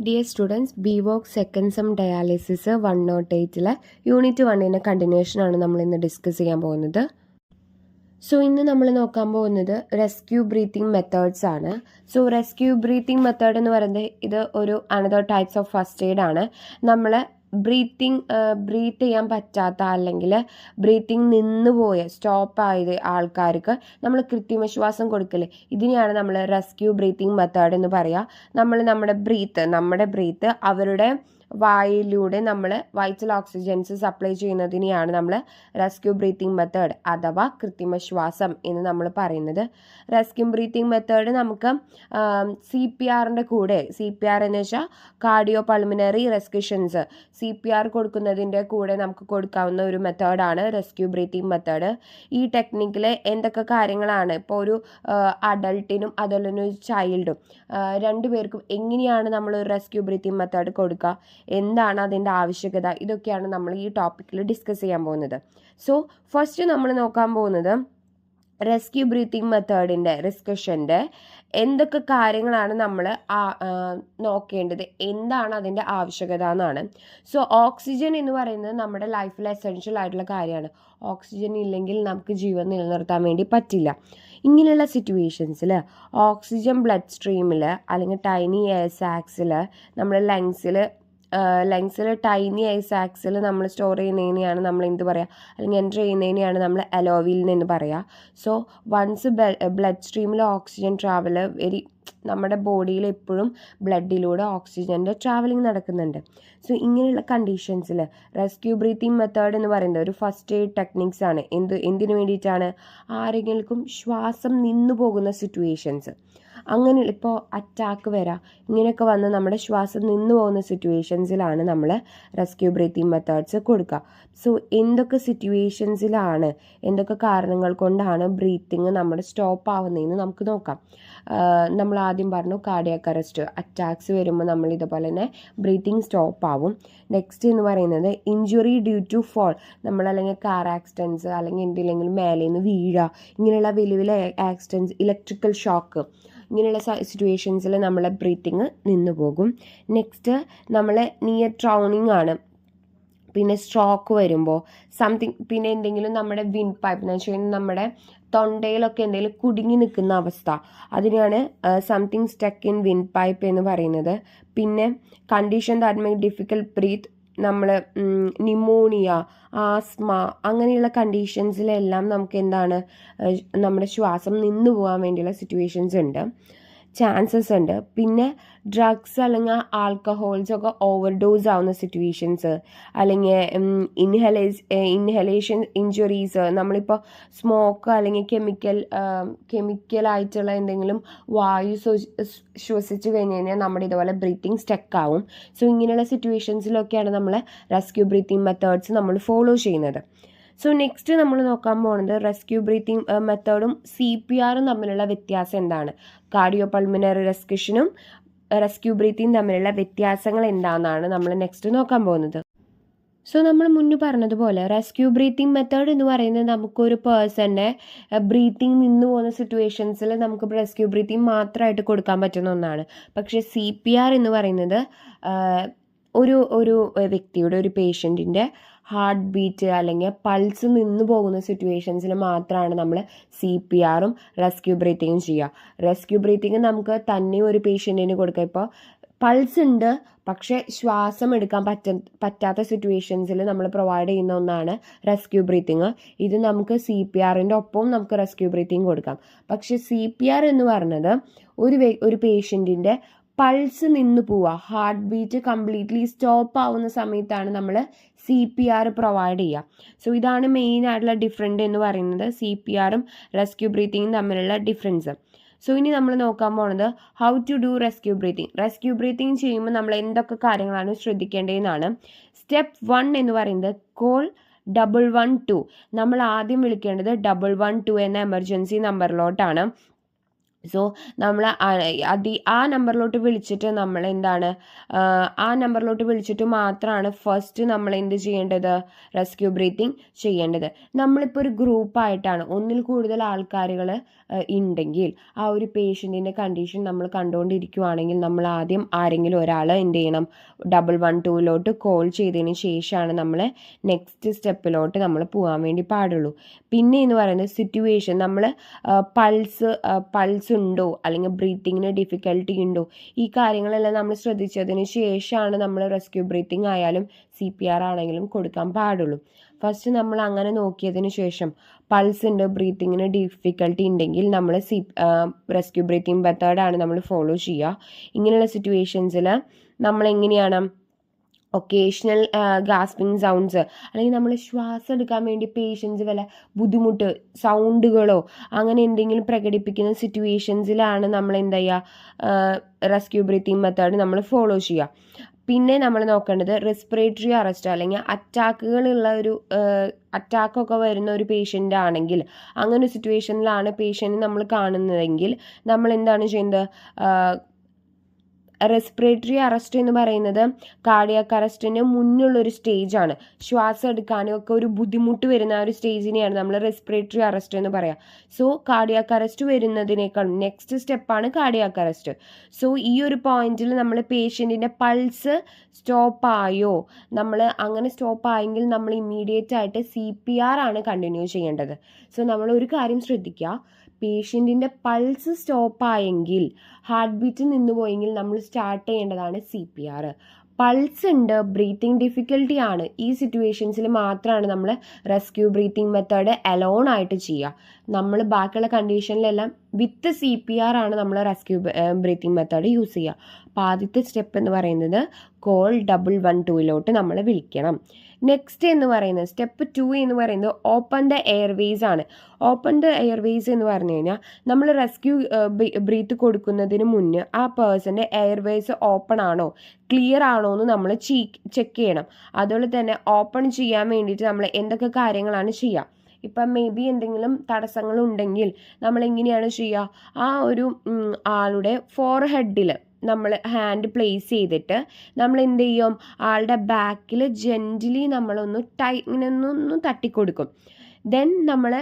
Dear students, BVoc second sem dialysis 108 unit 1 കണ്ടിന്യൂഷനാണ് നമ്മൾ ഇന്ന് ഡിസ്കസ് ചെയ്യാൻ പോകുന്നത്. സോ ഇന്ന് നമ്മൾ നോക്കാൻ പോകുന്നത് റെസ്ക്യൂ ബ്രീത്തിങ് മെത്തേഡ്സ് ആണ്. സോ റെസ്ക്യൂ ബ്രീത്തിങ് മെത്തേഡ് എന്ന് പറയുന്നത് ഇത് ഒരു another types of first aid ആണ്. നമ്മൾ ബ്രീത്ത് ചെയ്യാൻ പറ്റാത്ത അല്ലെങ്കിൽ ബ്രീത്തിങ് നിന്നുപോയ സ്റ്റോപ്പായത് ആൾക്കാർക്ക് നമ്മൾ കൃത്രിമശ്വാസം കൊടുക്കല്, ഇതിനെയാണ് നമ്മൾ റെസ്ക്യൂ ബ്രീത്തിങ് മെത്തേഡ് എന്ന് പറയുക. നമ്മൾ നമ്മുടെ ബ്രീത്ത് അവരുടെ വായിലൂടെ നമ്മൾ വൈറ്റൽ ഓക്സിജൻസ് സപ്ലൈ ചെയ്യുന്നതിനെയാണ് നമ്മൾ റെസ്ക്യൂ ബ്രീത്തിങ് മെത്തേഡ് അഥവാ കൃത്രിമശ്വാസം എന്ന് നമ്മൾ പറയുന്നത്. റെസ്ക്യൂ ബ്രീത്തിങ് മെത്തേഡ് നമുക്ക് CPRൻ്റെ കൂടെ, CPR എന്ന് വെച്ചാൽ കാർഡിയോ പൾമിനറി റെസ്ക്യൂഷൻസ്, CPR കൊടുക്കുന്നതിൻ്റെ കൂടെ നമുക്ക് കൊടുക്കാവുന്ന ഒരു മെത്തേഡാണ് റെസ്ക്യൂ ബ്രീത്തിങ് മെത്തേഡ്. ഈ ടെക്നിക്കിൽ എന്തൊക്കെ കാര്യങ്ങളാണ് ഇപ്പോൾ ഒരു അഡൾട്ടിനും അതുപോലെ ഒരു ചൈൽഡും രണ്ടുപേർക്കും എങ്ങനെയാണ് നമ്മൾ ഒരു റെസ്ക്യൂ ബ്രീത്തിങ് മെത്തേഡ് കൊടുക്കുക, എന്താണ് അതിൻ്റെ ആവശ്യകത, ഇതൊക്കെയാണ് നമ്മൾ ഈ ടോപ്പിക്കിൽ ഡിസ്കസ് ചെയ്യാൻ പോകുന്നത്. സോ ഫസ്റ്റ് നമ്മൾ നോക്കാൻ പോകുന്നത് റെസ്ക്യൂ ബ്രീത്തിങ് മെത്തേഡിൻ്റെ റിസ്കഷൻ്റെ എന്തൊക്കെ കാര്യങ്ങളാണ് നമ്മൾ നോക്കേണ്ടത്, എന്താണ് അതിൻ്റെ ആവശ്യകത എന്നാണ്. സോ ഓക്സിജൻ എന്ന് പറയുന്നത് നമ്മുടെ ലൈഫിൽ എസെൻഷ്യൽ ആയിട്ടുള്ള കാര്യമാണ്. ഓക്സിജൻ ഇല്ലെങ്കിൽ നമുക്ക് ജീവൻ നിലനിർത്താൻ വേണ്ടി പറ്റില്ല. ഇങ്ങനെയുള്ള സിറ്റുവേഷൻസിൽ ഓക്സിജൻ ബ്ലഡ് സ്ട്രീമിൽ അല്ലെങ്കിൽ ടൈനി എയർ സാക്സിൽ നമ്മുടെ ലങ്സിൽ ടൈനി എയർ സാക്സിൽ നമ്മൾ സ്റ്റോർ ചെയ്യുന്നതിനെയാണ് നമ്മൾ എന്ത് പറയുക, അല്ലെങ്കിൽ എൻ്റർ ചെയ്യുന്നതിനെയാണ് നമ്മൾ അലോവിൽ എന്ന് പറയുക. സോ വൺസ് ബ്ലഡ് സ്ട്രീമിൽ ഓക്സിജൻ ട്രാവൽ നമ്മുടെ ബോഡിയിൽ എപ്പോഴും ബ്ലഡിലൂടെ ഓക്സിജൻ്റെ ട്രാവലിംഗ് നടക്കുന്നുണ്ട്. സോ ഇങ്ങനെയുള്ള കണ്ടീഷൻസിൽ റെസ്ക്യൂ ബ്രീത്തിങ് മെത്തേഡ് എന്ന് പറയുന്നത് ഒരു ഫസ്റ്റ് എയ്ഡ് ടെക്നിക്സ് ആണ്. എന്തിനു വേണ്ടിയിട്ടാണ്? ആരെങ്കിലും ശ്വാസം നിന്നു പോകുന്ന സിറ്റുവേഷൻസ്, അങ്ങനെ ഇപ്പോൾ അറ്റാക്ക് വരാം, ഇങ്ങനെയൊക്കെ വന്ന് നമ്മുടെ ശ്വാസം നിന്നു പോകുന്ന സിറ്റുവേഷൻസിലാണ് നമ്മൾ റെസ്ക്യൂ ബ്രീത്തിങ് മെത്തേഡ്സ് കൊടുക്കുക. സോ എന്തൊക്കെ സിറ്റുവേഷൻസിലാണ്, എന്തൊക്കെ കാരണങ്ങൾ കൊണ്ടാണ് ബ്രീത്തിങ് നമ്മുടെ സ്റ്റോപ്പ് ആവുന്നതെന്ന് നമുക്ക് നോക്കാം. നമ്മൾ ആദ്യം പറഞ്ഞു കാർഡിയാക് അറസ്റ്റ്, അറ്റാക്സ് വരുമ്പോൾ നമ്മൾ ഇതുപോലെ തന്നെ ബ്രീത്തിങ് സ്റ്റോപ്പ് ആവും. നെക്സ്റ്റ് എന്ന് പറയുന്നത് ഇഞ്ചുറി ഡ്യൂ ടു ഫോൾ, നമ്മൾ അല്ലെങ്കിൽ കാർ ആക്സിഡൻസ് അല്ലെങ്കിൽ എന്തിലെങ്കിലും മേലെ നിന്ന് വീഴുക, ഇങ്ങനെയുള്ള വലിയ വലിയ ആക്സിഡൻസ്, ഇലക്ട്രിക്കൽ ഷോക്ക്, ഇങ്ങനെയുള്ള സിറ്റുവേഷൻസിൽ നമ്മളെ ബ്രീത്തിങ് നിന്നു പോകും. നെക്സ്റ്റ് നമ്മൾ നിയർ ഡ്രൗണിങ് ആണ്. പിന്നെ സ്ട്രോക്ക് വരുമ്പോൾ പിന്നെ എന്തെങ്കിലും നമ്മുടെ വിൻഡ് പൈപ്പ് എന്ന് വെച്ച് കഴിഞ്ഞാൽ നമ്മുടെ തൊണ്ടയിലൊക്കെ എന്തെങ്കിലും കുടുങ്ങി നിൽക്കുന്ന അവസ്ഥ, അതിനാണ് something stuck in windpipe എന്ന് പറയുന്നത്. പിന്നെ condition that make difficult breath, നമ്മൾ ന്യൂമോണിയ, ആസ്മ, അങ്ങനെയുള്ള കണ്ടീഷൻസിലെല്ലാം നമുക്ക് എന്താണ് നമ്മുടെ ശ്വാസം നിന്നു പോകാൻ വേണ്ടിയുള്ള ചാൻസസ് ഉണ്ട്. പിന്നെ ഡ്രഗ്സ് അല്ലെങ്കിൽ ആൽക്കഹോൾസ് ഒക്കെ ഓവർഡോസ് ആവുന്ന സിറ്റുവേഷൻസ്, അല്ലെങ്കിൽ ഇൻഹലേഷൻ ഇഞ്ചുറീസ്, നമ്മളിപ്പോൾ സ്മോക്ക് അല്ലെങ്കിൽ കെമിക്കലായിട്ടുള്ള എന്തെങ്കിലും വായു ശ്വസിച്ച് കഴിഞ്ഞ് കഴിഞ്ഞാൽ നമ്മുടെ ഇതുപോലെ ബ്രീത്തിങ് സ്റ്റക്ക് ആവും. സോ ഇങ്ങനെയുള്ള സിറ്റുവേഷൻസിലൊക്കെയാണ് നമ്മൾ റെസ്ക്യൂ ബ്രീത്തിങ് മെത്തേഡ്സ് നമ്മൾ ഫോളോ ചെയ്യുന്നത്. സോ നെക്സ്റ്റ് നമ്മൾ നോക്കാൻ പോകുന്നത് റെസ്ക്യൂ ബ്രീത്തിങ് മെത്തേഡും CPRും തമ്മിലുള്ള വ്യത്യാസം എന്താണ്, കാർഡിയോ പൾമിനറി റെസ്ക്യൂഷനും റെസ്ക്യൂ ബ്രീത്തിങ് തമ്മിലുള്ള വ്യത്യാസങ്ങൾ എന്താണെന്നാണ് നമ്മൾ നെക്സ്റ്റ് നോക്കാൻ പോകുന്നത്. സോ നമ്മൾ മുന്നേ പറഞ്ഞതുപോലെ റെസ്ക്യൂ ബ്രീത്തിങ് മെത്തേഡ് എന്ന് പറയുന്നത് നമുക്കൊരു പേഴ്സൻ്റെ ബ്രീത്തിങ് നിന്ന് പോകുന്ന സിറ്റുവേഷൻസിൽ നമുക്ക് റെസ്ക്യൂ ബ്രീത്തിങ് മാത്രമായിട്ട് കൊടുക്കാൻ പറ്റുന്ന ഒന്നാണ്. പക്ഷേ CPR എന്ന് പറയുന്നത് ഒരു വ്യക്തിയുടെ, ഒരു പേഷ്യൻറ്റിൻ്റെ ഹാർട്ട് ബീറ്റ് അല്ലെങ്കിൽ പൾസ് നിന്ന് പോകുന്ന സിറ്റുവേഷൻസിൽ മാത്രമാണ് നമ്മൾ CPRും റെസ്ക്യൂ ബ്രീത്തിങ്ങും ചെയ്യുക. റെസ്ക്യൂ ബ്രീത്തിങ് നമുക്ക് തന്നെ ഒരു പേഷ്യൻറ്റിന് കൊടുക്കുക. ഇപ്പോൾ പൾസ് ഉണ്ട് പക്ഷേ ശ്വാസം എടുക്കാൻ പറ്റാത്ത സിറ്റുവേഷൻസിൽ നമ്മൾ പ്രൊവൈഡ് ചെയ്യുന്ന ഒന്നാണ് റെസ്ക്യൂ ബ്രീത്തിങ്. ഇത് നമുക്ക് CPRൻ്റെ ഒപ്പം നമുക്ക് റെസ്ക്യൂ ബ്രീത്തിങ് കൊടുക്കാം. പക്ഷേ CPR എന്ന് പറയുന്നത് ഒരു പേഷ്യൻറ്റിൻ്റെ പൾസ് നിന്ന് പോവുക, ഹാർട്ട് ബീറ്റ് കംപ്ലീറ്റ്ലി സ്റ്റോപ്പ് ആവുന്ന സമയത്താണ് നമ്മൾ CPR പ്രൊവൈഡ് ചെയ്യുക. സോ ഇതാണ് മെയിൻ ആയിട്ടുള്ള ഡിഫറൻറ്റ് എന്ന് പറയുന്നത്, CPRും റെസ്ക്യൂ ബ്രീത്തിങ്ങും തമ്മിലുള്ള ഡിഫറൻസ്. സോ ഇനി നമ്മൾ നോക്കാൻ പോകുന്നത് how to do rescue breathing. Rescue breathing ചെയ്യുമ്പോൾ നമ്മൾ എന്തൊക്കെ കാര്യങ്ങളാണ് ശ്രദ്ധിക്കേണ്ടതെന്നാണ്. സ്റ്റെപ്പ് 1 എന്ന് പറയുന്നത് കോൾ 112. നമ്മൾ ആദ്യം വിളിക്കേണ്ടത് 112 എന്ന എമർജൻസി നമ്പറിലോട്ടാണ്. സോ നമ്മൾ ആ നമ്പറിലോട്ട് വിളിച്ചിട്ട് നമ്മൾ എന്താണ് ആ നമ്പറിലോട്ട് വിളിച്ചിട്ട് മാത്രമാണ് ഫസ്റ്റ് നമ്മൾ എന്ത് ചെയ്യേണ്ടത്, റെസ്ക്യൂ ബ്രീത്തിങ് ചെയ്യേണ്ടത്. നമ്മളിപ്പോൾ ഒരു ഗ്രൂപ്പായിട്ടാണ്, ഒന്നിൽ കൂടുതൽ ആൾക്കാരുകൾ ഉണ്ടെങ്കിൽ ആ ഒരു പേഷ്യൻറ്റിൻ്റെ കണ്ടീഷൻ നമ്മൾ കണ്ടുകൊണ്ടിരിക്കുകയാണെങ്കിൽ നമ്മൾ ആദ്യം ആരെങ്കിലും ഒരാൾ എന്ത് ചെയ്യണം, 112 കോൾ ചെയ്തതിന് ശേഷമാണ് നമ്മൾ നെക്സ്റ്റ് സ്റ്റെപ്പിലോട്ട് നമ്മൾ പോകാൻ വേണ്ടി പാടുള്ളൂ. പിന്നെ എന്ന് പറയുന്നത് സിറ്റുവേഷൻ, നമ്മൾ പൾസ് ഉണ്ടോ അല്ലെങ്കിൽ ബ്രീത്തിങ്ങിന് ഡിഫിക്കൽട്ടി ഉണ്ടോ, ഈ കാര്യങ്ങളെല്ലാം നമ്മൾ ശ്രദ്ധിച്ചതിന് ശേഷമാണ് നമ്മൾ റെസ്ക്യൂ ബ്രീത്തിങ് ആയാലും CPR ആണെങ്കിലും കൊടുക്കാൻ പാടുള്ളൂ. ഫസ്റ്റ് നമ്മൾ അങ്ങനെ നോക്കിയതിന് ശേഷം പൾസ് ഉണ്ട്, ബ്രീത്തിങ്ങിന് ഡിഫിക്കൽട്ടി ഉണ്ടെങ്കിൽ നമ്മൾ റെസ്ക്യൂ ബ്രീത്തിങ് മെത്തേഡാണ് നമ്മൾ ഫോളോ ചെയ്യുക. ഇങ്ങനെയുള്ള സിറ്റുവേഷൻസിൽ നമ്മൾ എങ്ങനെയാണ് ഒക്കേഷണൽ ഗാസ്പിംഗ് സൗണ്ട്സ്, അല്ലെങ്കിൽ നമ്മൾ ശ്വാസം എടുക്കാൻ വേണ്ടി പേഷ്യൻസ് വല്ല ബുദ്ധിമുട്ട് സൗണ്ടുകളോ അങ്ങനെ എന്തെങ്കിലും പ്രകടിപ്പിക്കുന്ന സിറ്റുവേഷൻസിലാണ് നമ്മൾ എന്താ ചെയ്യുക, റെസ്ക്യൂ ബ്രീത്തിങ് മെത്തേഡ് നമ്മൾ ഫോളോ ചെയ്യുക. പിന്നെ നമ്മൾ നോക്കേണ്ടത് റെസ്പിറേറ്ററി അറസ്റ്റ്, അല്ലെങ്കിൽ അറ്റാക്കൊക്കെ വരുന്ന ഒരു പേഷ്യൻ്റ് ആണെങ്കിൽ, അങ്ങനെ ഒരു സിറ്റുവേഷനിലാണ് പേഷ്യൻ്റ് നമ്മൾ കാണുന്നതെങ്കിൽ നമ്മൾ എന്താണ് ചെയ്യുന്നത്, റെസ്പിറേറ്ററി അറസ്റ്റ് എന്ന് പറയുന്നത് കാർഡിയാക് അറസ്റ്റിന് മുന്നുള്ളൊരു സ്റ്റേജാണ്. ശ്വാസം എടുക്കാനും ഒക്കെ ഒരു ബുദ്ധിമുട്ട് വരുന്ന ആ ഒരു സ്റ്റേജിനെയാണ് നമ്മൾ റെസ്പിറേറ്ററി അറസ്റ്റ് എന്ന് പറയുക. സോ കാർഡിയാക് അറസ്റ്റ് വരുന്നതിനേക്കാൾ നെക്സ്റ്റ് സ്റ്റെപ്പാണ് കാർഡിയാക് അറസ്റ്റ്. സോ ഈ ഒരു പോയിന്റിൽ നമ്മൾ പേഷ്യൻറ്റിൻ്റെ പൾസ് സ്റ്റോപ്പായോ, നമ്മൾ അങ്ങനെ സ്റ്റോപ്പായെങ്കിൽ നമ്മൾ ഇമ്മീഡിയറ്റ് ആയിട്ട് CPR ആണ് കണ്ടിന്യൂ ചെയ്യേണ്ടത്. സോ നമ്മൾ ഒരു കാര്യം ശ്രദ്ധിക്കുക, പേഷ്യൻറ്റിൻ്റെ പൾസ് സ്റ്റോപ്പായെങ്കിൽ, ഹാർട്ട് ബീറ്റ് നിന്ന് പോയെങ്കിൽ നമ്മൾ സ്റ്റാർട്ട് ചെയ്യേണ്ടതാണ് CPR. പൾസ് ഉണ്ട്, ബ്രീത്തിങ് ഡിഫിക്കൽട്ടി ആണ്, ഈ സിറ്റുവേഷൻസിൽ മാത്രമാണ് നമ്മൾ റെസ്ക്യൂ ബ്രീത്തിങ് മെത്തേഡ് അലോൺ ആയിട്ട് ചെയ്യുക. നമ്മൾ ബാക്കിയുള്ള കണ്ടീഷനിലെല്ലാം വിത്ത് CPR ആണ് നമ്മൾ റെസ്ക്യൂ ബ്രീത്തിങ് മെത്തേഡ് യൂസ് ചെയ്യുക. അപ്പോൾ ആദ്യത്തെ സ്റ്റെപ്പ് എന്ന് പറയുന്നത് കോൾ 112 നമ്മൾ വിളിക്കണം. നെക്സ്റ്റ് എന്ന് പറയുന്നത് സ്റ്റെപ്പ് 2 എന്ന് പറയുന്നത് ഓപ്പൺ ദ എയർവേസ് ആണ്. ഓപ്പൺ ദ എയർവേസ് എന്ന് പറഞ്ഞു കഴിഞ്ഞാൽ നമ്മൾ റെസ്ക്യൂ ബ്രീത്ത് കൊടുക്കുന്നതിന് മുന്നേ ആ പേഴ്സൻ്റെ എയർവേസ് ഓപ്പൺ ആണോ ക്ലിയർ ആണോ എന്ന് നമ്മൾ ചെക്ക് ചെയ്യണം. അതുപോലെ തന്നെ ഓപ്പൺ ചെയ്യാൻ വേണ്ടിയിട്ട് നമ്മൾ എന്തൊക്കെ കാര്യങ്ങളാണ് ചെയ്യുക, ഇപ്പം മേ ബി എന്തെങ്കിലും തടസ്സങ്ങളുണ്ടെങ്കിൽ നമ്മൾ എങ്ങനെയാണ് ചെയ്യുക, ആ ഒരു ആളുടെ ഫോർഹെഡിൽ നമ്മൾ ഹാൻഡ് പ്ലേസ് ചെയ്തിട്ട് നമ്മൾ എന്ത് ചെയ്യും, ആളുടെ ബാക്കിൽ ജെൻ്റലി നമ്മളൊന്ന് ഇങ്ങനെ ഒന്ന് തട്ടിക്കൊടുക്കും. ദെൻ നമ്മൾ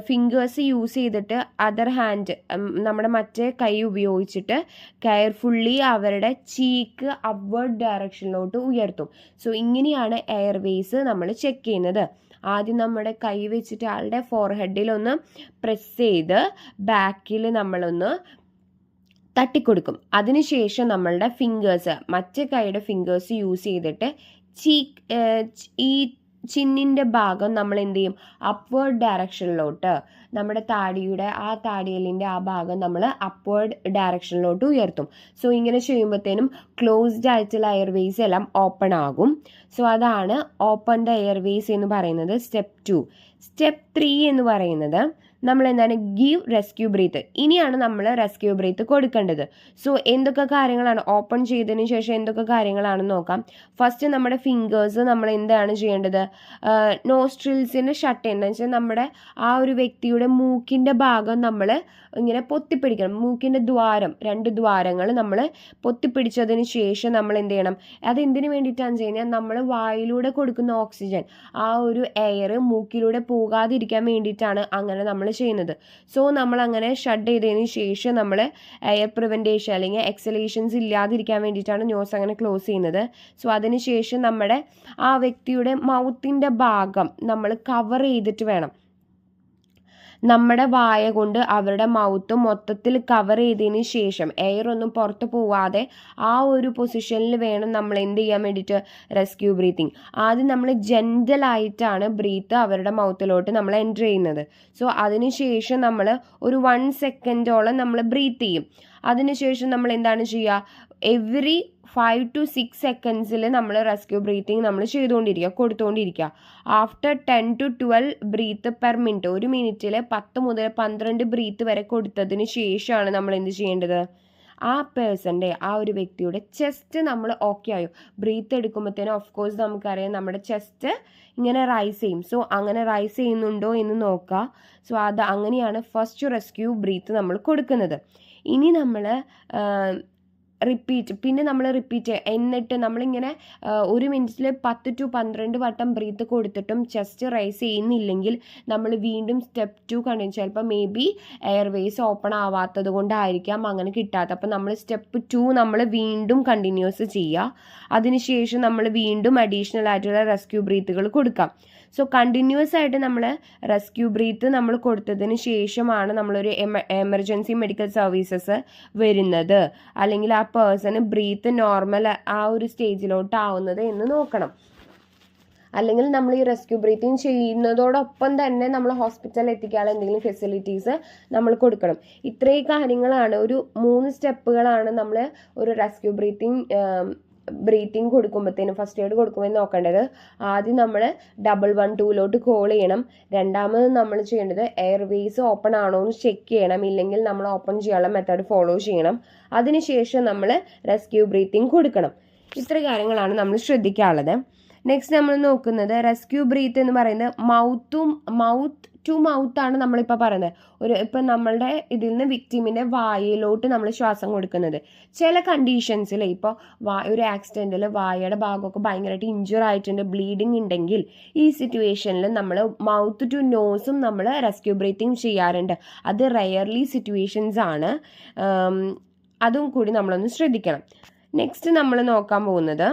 ഫിംഗേഴ്സ് യൂസ് ചെയ്തിട്ട് അതർ ഹാൻഡ് നമ്മുടെ മറ്റേ കൈ ഉപയോഗിച്ചിട്ട് കെയർഫുള്ളി അവരുടെ ചീക്ക് അപ്വേർഡ് ഡയറക്ഷനിലോട്ട് ഉയർത്തും. സോ ഇങ്ങനെയാണ് എയർവേസ് നമ്മൾ ചെക്ക് ചെയ്യുന്നത്. ആദ്യം നമ്മുടെ കൈ വെച്ചിട്ട് ആളുടെ ഫോർഹെഡിലൊന്ന് പ്രസ് ചെയ്ത് ബാക്കിൽ നമ്മളൊന്ന് തട്ടിക്കൊടുക്കും. അതിനുശേഷം നമ്മളുടെ ഫിംഗേഴ്സ്, മറ്റേ കൈയുടെ ഫിംഗേഴ്സ് യൂസ് ചെയ്തിട്ട് ഈ ചിന്നിൻ്റെ ഭാഗം നമ്മൾ എന്ത് ചെയ്യും, അപ്വേർഡ് ഡയറക്ഷനിലോട്ട്, നമ്മുടെ താടിയെല്ലിൻ്റെ ആ ഭാഗം നമ്മൾ അപ്വേർഡ് ഡയറക്ഷനിലോട്ട് ഉയർത്തും. സോ ഇങ്ങനെ ചെയ്യുമ്പോഴത്തേനും ക്ലോസ്ഡ് ആയിട്ടുള്ള എയർവേസ് എല്ലാം ഓപ്പൺ ആകും. സോ അതാണ് ഓപ്പൺ ദ എയർവേസ് എന്ന് പറയുന്നത് സ്റ്റെപ്പ് 2. സ്റ്റെപ്പ് 3 എന്ന് പറയുന്നത് നമ്മൾ എന്താണ്, ഗീവ് റെസ്ക്യൂ ബ്രീത്ത്. ഇനിയാണ് നമ്മൾ റെസ്ക്യൂ ബ്രീത്ത് കൊടുക്കേണ്ടത്. സോ എന്തൊക്കെ കാര്യങ്ങളാണ് ഓപ്പൺ ചെയ്തതിന് ശേഷം എന്തൊക്കെ കാര്യങ്ങളാണെന്ന് നോക്കാം. ഫസ്റ്റ് നമ്മുടെ ഫിംഗേഴ്സ് നമ്മൾ എന്താണ് ചെയ്യേണ്ടത്, നോസ്ട്രിൽസിന് ഷട്ട് ചെയ്യുന്നത് വെച്ചാൽ നമ്മുടെ ആ ഒരു വ്യക്തിയുടെ മൂക്കിൻ്റെ ഭാഗം നമ്മൾ ഇങ്ങനെ പൊത്തിപ്പിടിക്കണം. മൂക്കിൻ്റെ ദ്വാരം, 2 ദ്വാരങ്ങൾ നമ്മൾ പൊത്തിപ്പിടിച്ചതിന് ശേഷം നമ്മൾ എന്ത് ചെയ്യണം, അതെന്തിനു വേണ്ടിയിട്ടാണെന്ന് വെച്ച് കഴിഞ്ഞാൽ നമ്മൾ വായിലൂടെ കൊടുക്കുന്ന ഓക്സിജൻ ആ ഒരു എയർ മൂക്കിലൂടെ പോകാതിരിക്കാൻ വേണ്ടിയിട്ടാണ് അങ്ങനെ നമ്മൾ ചെയ്യുന്നത്. സോ നമ്മൾ അങ്ങനെ ഷട്ട് ചെയ്തതിന് ശേഷം നമ്മൾ എയർ പ്രിവെൻറ്റേഷൻ അല്ലെങ്കിൽ എക്സലേഷൻസ് ഇല്ലാതിരിക്കാൻ വേണ്ടിയിട്ടാണ് നോസ് അങ്ങനെ ക്ലോസ് ചെയ്യുന്നത്. സോ അതിന് ശേഷം നമ്മുടെ ആ വ്യക്തിയുടെ മൗത്തിൻ്റെ ഭാഗം നമ്മൾ കവർ ചെയ്തിട്ട് വേണം, നമ്മുടെ വായ കൊണ്ട് അവരുടെ മൗത്ത് മൊത്തത്തിൽ കവർ ചെയ്തതിന് ശേഷം എയർ ഒന്നും പുറത്ത് പോവാതെ ആ ഒരു പൊസിഷനിൽ വേണം നമ്മൾ എന്ത് ചെയ്യാൻ വേണ്ടിയിട്ട്, റെസ്ക്യൂ ബ്രീത്തിങ്. ആദ്യം നമ്മൾ ജെൻ്റലായിട്ടാണ് ബ്രീത്ത് അവരുടെ മൗത്തിലോട്ട് നമ്മൾ എൻ്റർ ചെയ്യുന്നത്. സോ അതിനുശേഷം നമ്മൾ ഒരു 1 സെക്കൻഡോളം നമ്മൾ ബ്രീത്ത് ചെയ്യും. അതിനുശേഷം നമ്മൾ എന്താണ് ചെയ്യുക, എവറി 5 to 6 സെക്കൻഡ്സിൽ നമ്മൾ റെസ്ക്യൂ ബ്രീത്തിങ് നമ്മൾ കൊടുത്തുകൊണ്ടിരിക്കുക. After 10 to 12 breath per minute, ഒരു മിനിറ്റിൽ 10 മുതൽ 12 ബ്രീത്ത് വരെ കൊടുത്തതിന് ശേഷമാണ് നമ്മൾ എന്ത് ചെയ്യേണ്ടത്, ആ പേഴ്സൻ്റെ ആ ഒരു വ്യക്തിയുടെ ചെസ്റ്റ് നമ്മൾ ഓക്കെ ആയോ, ബ്രീത്ത് എടുക്കുമ്പോഴത്തേനും ഓഫ് കോഴ്സ് നമുക്കറിയാം നമ്മുടെ ചെസ്റ്റ് ഇങ്ങനെ റൈസ് ചെയ്യും. സോ അങ്ങനെ റൈസ് ചെയ്യുന്നുണ്ടോ എന്ന് നോക്കുക. സോ അത് അങ്ങനെയാണ് ഫസ്റ്റ് റെസ്ക്യൂ ബ്രീത്ത് നമ്മൾ കൊടുക്കുന്നത്. ഇനി നമ്മൾ പിന്നെ നമ്മൾ റിപ്പീറ്റ് എന്നിട്ട് നമ്മളിങ്ങനെ 1 മിനിറ്റിൽ 10 to 12 വട്ടം ബ്രീത്ത് കൊടുത്തിട്ടും ചെസ്റ്റ് റൈസ് ചെയ്യുന്നില്ലെങ്കിൽ നമ്മൾ വീണ്ടും സ്റ്റെപ്പ് 2 കണ്ടിന്യൂ. ചിലപ്പോൾ മേ ബി എയർവേസ് ഓപ്പൺ ആവാത്തത് കൊണ്ടായിരിക്കാം അങ്ങനെ കിട്ടാത്തത്. അപ്പോൾ നമ്മൾ സ്റ്റെപ്പ് 2 നമ്മൾ വീണ്ടും കണ്ടിന്യൂസ് ചെയ്യുക. അതിനുശേഷം നമ്മൾ വീണ്ടും അഡീഷണൽ ആയിട്ടുള്ള റെസ്ക്യൂ ബ്രീത്തുകൾ കൊടുക്കാം. സോ കണ്ടിന്യൂസ് ആയിട്ട് നമ്മൾ റെസ്ക്യൂ ബ്രീത്ത് നമ്മൾ കൊടുത്തതിന് ശേഷമാണ് നമ്മളൊരു എമർജൻസി മെഡിക്കൽ സർവീസസ് വരുന്നത്, അല്ലെങ്കിൽ ആ പേഴ്സണ് ബ്രീത്ത് നോർമൽ ആ ഒരു സ്റ്റേജിലോട്ട് ആവുന്നത് എന്ന് നോക്കണം. അല്ലെങ്കിൽ നമ്മൾ ഈ റെസ്ക്യൂ ബ്രീത്തിങ് ചെയ്യുന്നതോടൊപ്പം തന്നെ നമ്മൾ ഹോസ്പിറ്റലിൽ എത്തിക്കാനുള്ള എന്തെങ്കിലും ഫെസിലിറ്റീസ് നമ്മൾ കൊടുക്കണം. ഇത്രയും കാര്യങ്ങളാണ്, ഒരു 3 സ്റ്റെപ്പുകളാണ് നമ്മൾ ഒരു റെസ്ക്യൂ ബ്രീത്തിങ് കൊടുക്കുമ്പോഴത്തേനും ഫസ്റ്റ് എയ്ഡ് കൊടുക്കുമ്പോൾ നോക്കേണ്ടത്. ആദ്യം നമ്മൾ 112 കോൾ ചെയ്യണം. രണ്ടാമത് നമ്മൾ ചെയ്യേണ്ടത് എയർവേസ് ഓപ്പൺ ആണോ എന്ന് ചെക്ക് ചെയ്യണം. ഇല്ലെങ്കിൽ നമ്മൾ ഓപ്പൺ ചെയ്യാനുള്ള മെത്തേഡ് ഫോളോ ചെയ്യണം. അതിനുശേഷം നമ്മൾ റെസ്ക്യൂ ബ്രീത്തിങ് കൊടുക്കണം. ഇത്ര കാര്യങ്ങളാണ് നമ്മൾ ശ്രദ്ധിക്കാനുള്ളത്. നെക്സ്റ്റ് നമ്മൾ നോക്കുന്നത് റെസ്ക്യൂ ബ്രീത്ത് എന്ന് പറയുന്നത് മൗത്ത് ടു മൗത്ത് ആണ് നമ്മളിപ്പോൾ പറയുന്നത്. ഇപ്പം നമ്മളുടെ ഇതിൽ നിന്ന് വിക്ടിമിൻ്റെ വായയിലോട്ട് നമ്മൾ ശ്വാസം കൊടുക്കുന്നത്. ചില കണ്ടീഷൻസിൽ ഇപ്പോൾ ഒരു ആക്സിഡൻറ്റിൽ വായയുടെ ഭാഗമൊക്കെ ഭയങ്കരമായിട്ട് ഇഞ്ചുർ ആയിട്ടുണ്ട്, ബ്ലീഡിങ് ഉണ്ടെങ്കിൽ ഈ സിറ്റുവേഷനിൽ നമ്മൾ മൗത്ത് ടു നോസും നമ്മൾ റെസ്ക്യൂ ബ്രീത്തിങ് ചെയ്യാറുണ്ട്. അത് റെയർലി സിറ്റുവേഷൻസ് ആണ്, അതും കൂടി നമ്മളൊന്ന് ശ്രദ്ധിക്കണം. നെക്സ്റ്റ് നമ്മൾ നോക്കാൻ പോകുന്നത്